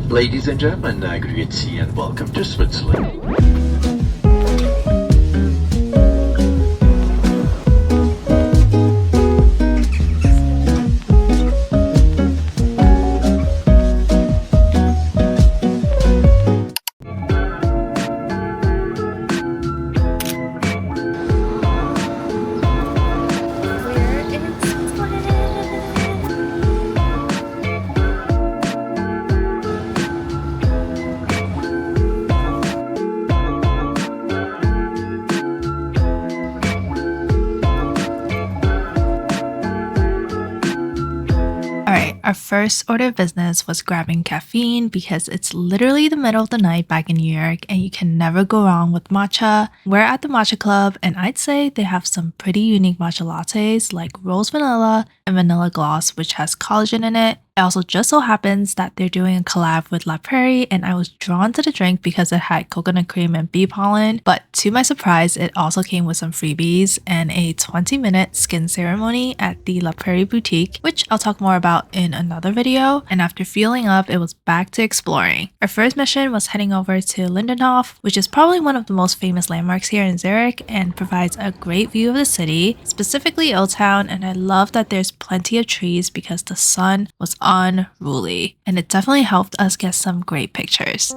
Ladies and gentlemen, grüezi and welcome to Switzerland. Our first order of business was grabbing caffeine because it's literally the middle of the night back in New York and you can never go wrong with matcha. We're at the Matcha Club and I'd say they have some pretty unique matcha lattes like rose vanilla and vanilla gloss, which has collagen in it. It also just so happens that they're doing a collab with La Prairie and I was drawn to the drink because it had coconut cream and bee pollen, but to my surprise, it also came with some freebies and a 20-minute skin ceremony at the La Prairie boutique, which I'll talk more about in another video. And after fueling up, it was back to exploring. Our first mission was heading over to Lindenhof, which is probably one of the most famous landmarks here in Zurich and provides a great view of the city, specifically Old Town, and I love that there's plenty of trees because the sun was unruly, and it definitely helped us get some great pictures.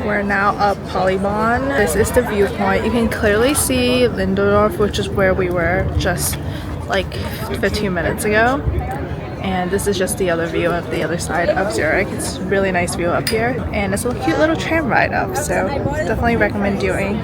We're now up Polybahn. This is the viewpoint. You can clearly see Lindenhof, which is where we were just like 15 minutes ago. And this is just the other view of the other side of Zurich. It's a really nice view up here. And it's a cute little tram ride up, so definitely recommend doing.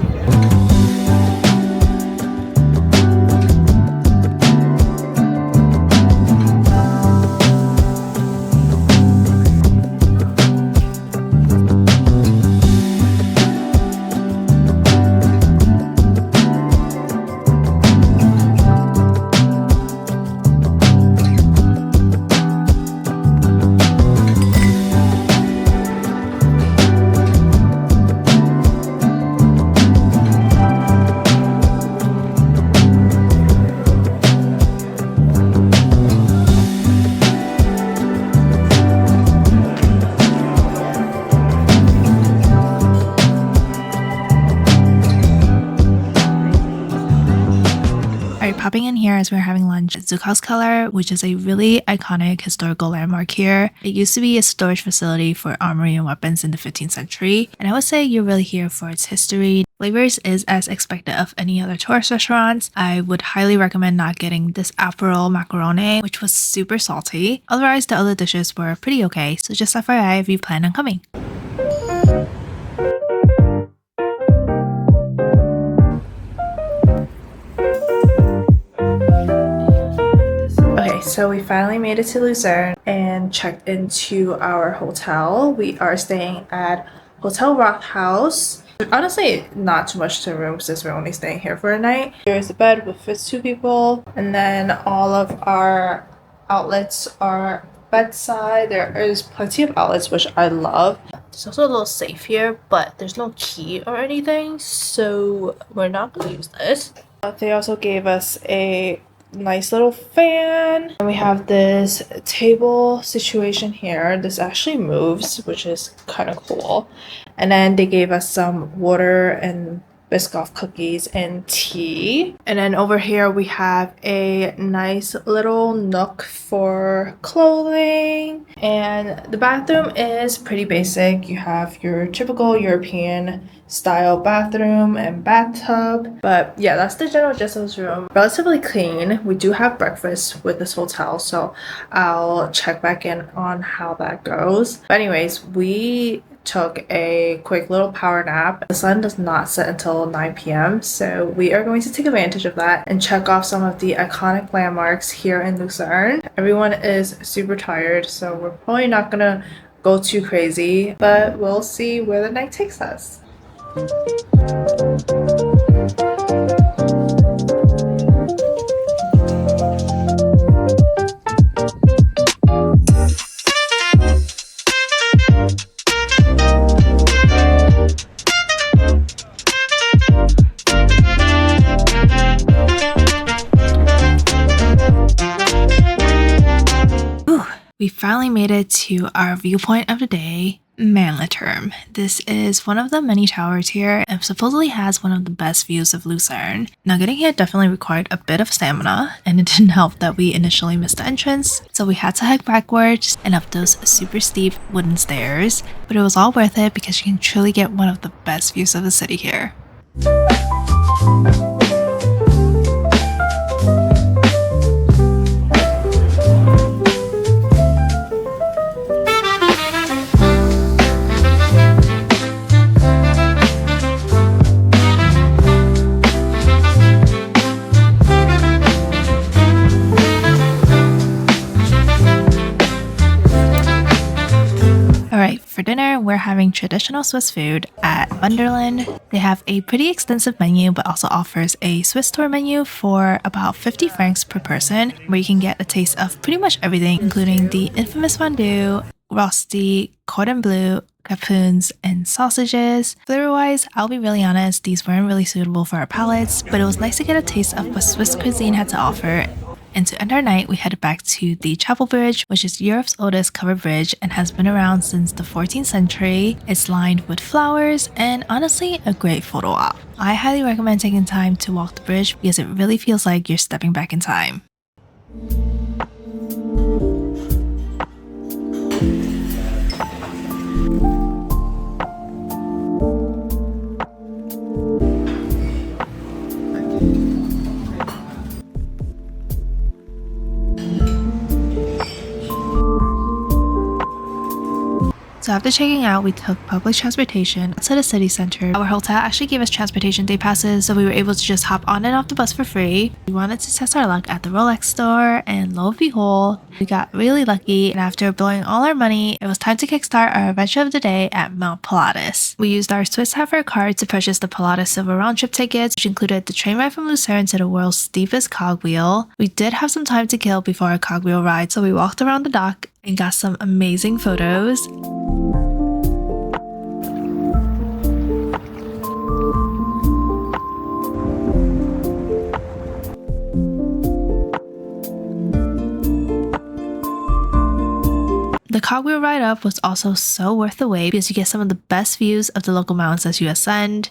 Popping in here as we were having lunch at Keller, which is a really iconic historical landmark here. It used to be a storage facility for armory and weapons in the 15th century, and I would say you're really here for its history. Flavors is as expected of any other tourist restaurants. I would highly recommend not getting this Aperol macaroni, which was super salty. Otherwise, the other dishes were pretty okay, so just FYI if you plan on coming. So we finally made it to Lucerne and checked into our hotel. We are staying at Hotel Rathaus. Honestly, not too much to room since we're only staying here for a night. There's a bed with fits 2 people, and then all of our outlets are bedside. There is plenty of outlets, which I love. There's also a little safe here, but there's no key or anything, so we're not going to use this. They also gave us a nice little fan, and we have this table situation here. This actually moves, which is kind of cool. And then they gave us some water and Biscoff cookies and tea. And then over here we have a nice little nook for clothing, and the bathroom is pretty basic. You have your typical European style bathroom and bathtub, but yeah, that's the general gist of this room. Relatively clean. We do have breakfast with this hotel, so I'll check back in on how that goes. But anyways, we took a quick little power nap. The sun does not set until 9 p.m. so we are going to take advantage of that and check off some of the iconic landmarks here in Lucerne. Everyone is super tired, so we're probably not gonna go too crazy, but we'll see where the night takes us. finally made it to our viewpoint of the day, Mannliturm. This is one of the many towers here and supposedly has one of the best views of Lucerne. Now getting here definitely required a bit of stamina, and it didn't help that we initially missed the entrance, so we had to head backwards and up those super steep wooden stairs, but it was all worth it because you can truly get one of the best views of the city here. Alright, for dinner, we're having traditional Swiss food at Wunderland. They have a pretty extensive menu, but also offers a Swiss tour menu for about 50 francs per person, where you can get a taste of pretty much everything, including the infamous fondue, rosti, cordon bleu, capuns, and sausages. Flavor-wise, I'll be really honest, these weren't really suitable for our palates, but it was nice to get a taste of what Swiss cuisine had to offer. And to end our night, we headed back to the Chapel Bridge, which is Europe's oldest covered bridge and has been around since the 14th century. It's lined with flowers and honestly a great photo op. I highly recommend taking time to walk the bridge because it really feels like you're stepping back in time. So after checking out, we took public transportation to the city center. Our hotel actually gave us transportation day passes, so we were able to just hop on and off the bus for free. We wanted to test our luck at the Rolex store, and lo and behold, we got really lucky, and after blowing all our money, it was time to kickstart our adventure of the day at mt.Pilatus. We used our Swiss Traveler card to purchase the Pilatus Silver round trip tickets, which included the train ride from Lucerne to the world's steepest cogwheel. We did have some time to kill before our cogwheel ride, so we walked around the dock and got some amazing photos. The cogwheel ride up was also so worth the wait because you get some of the best views of the local mountains as you ascend.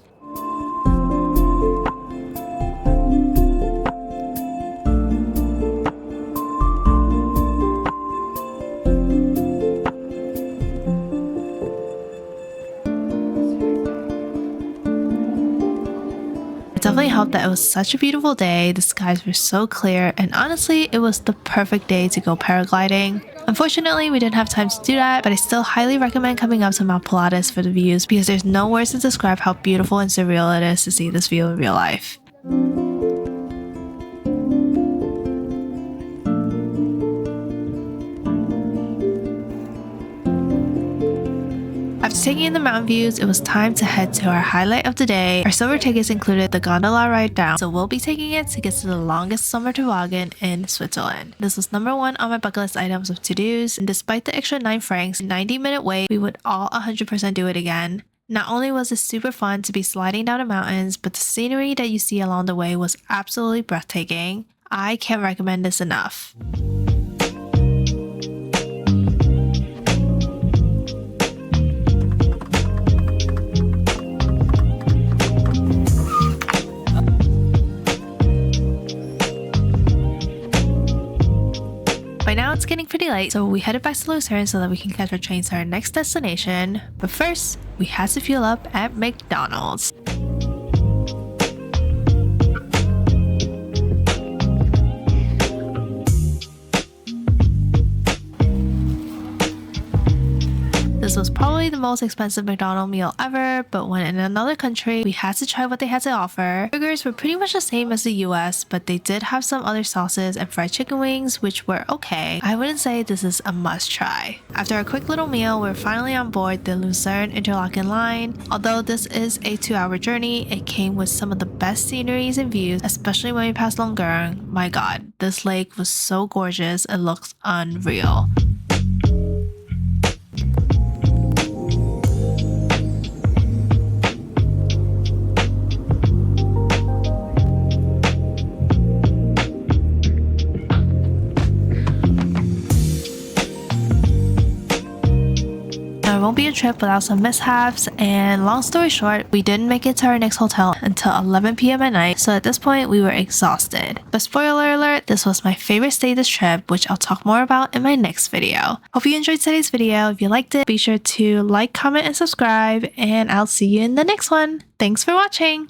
It definitely helped that it was such a beautiful day, the skies were so clear, and honestly, it was the perfect day to go paragliding. Unfortunately, we didn't have time to do that, but I still highly recommend coming up to Mount Pilatus for the views because there's no words to describe how beautiful and surreal it is to see this view in real life. After taking in the mountain views, it was time to head to our highlight of the day. Our silver tickets included the gondola ride down, so we'll be taking it to get to the longest summer toboggan in Switzerland. This was number one on my bucket list items of to-dos, and despite the extra 9 francs, 90-minute wait, we would all 100% do it again. Not only was it super fun to be sliding down the mountains, but the scenery that you see along the way was absolutely breathtaking. I can't recommend this enough. By now it's getting pretty late, so we headed back to Lucerne so that we can catch our train to our next destination. But first, we had to fuel up at McDonald's. This was probably the most expensive McDonald's meal ever, but when in another country, we had to try what they had to offer. Burgers were pretty much the same as the US, but they did have some other sauces and fried chicken wings, which were okay. I wouldn't say this is a must try. After a quick little meal, we're finally on board the Lucerne Interlaken line. Although this is a 2-hour journey, it came with some of the best sceneries and views, especially when we passed Longueuil. My god, this lake was so gorgeous, it looks unreal. won't be a trip without some mishaps, and long story short, we didn't make it to our next hotel until 11 p.m. at night, so at this point we were exhausted. But spoiler alert, this was my favorite stay this trip, which I'll talk more about in my next video. Hope you enjoyed today's video. If you liked it, be sure to like, comment, and subscribe, and I'll see you in the next one. Thanks for watching!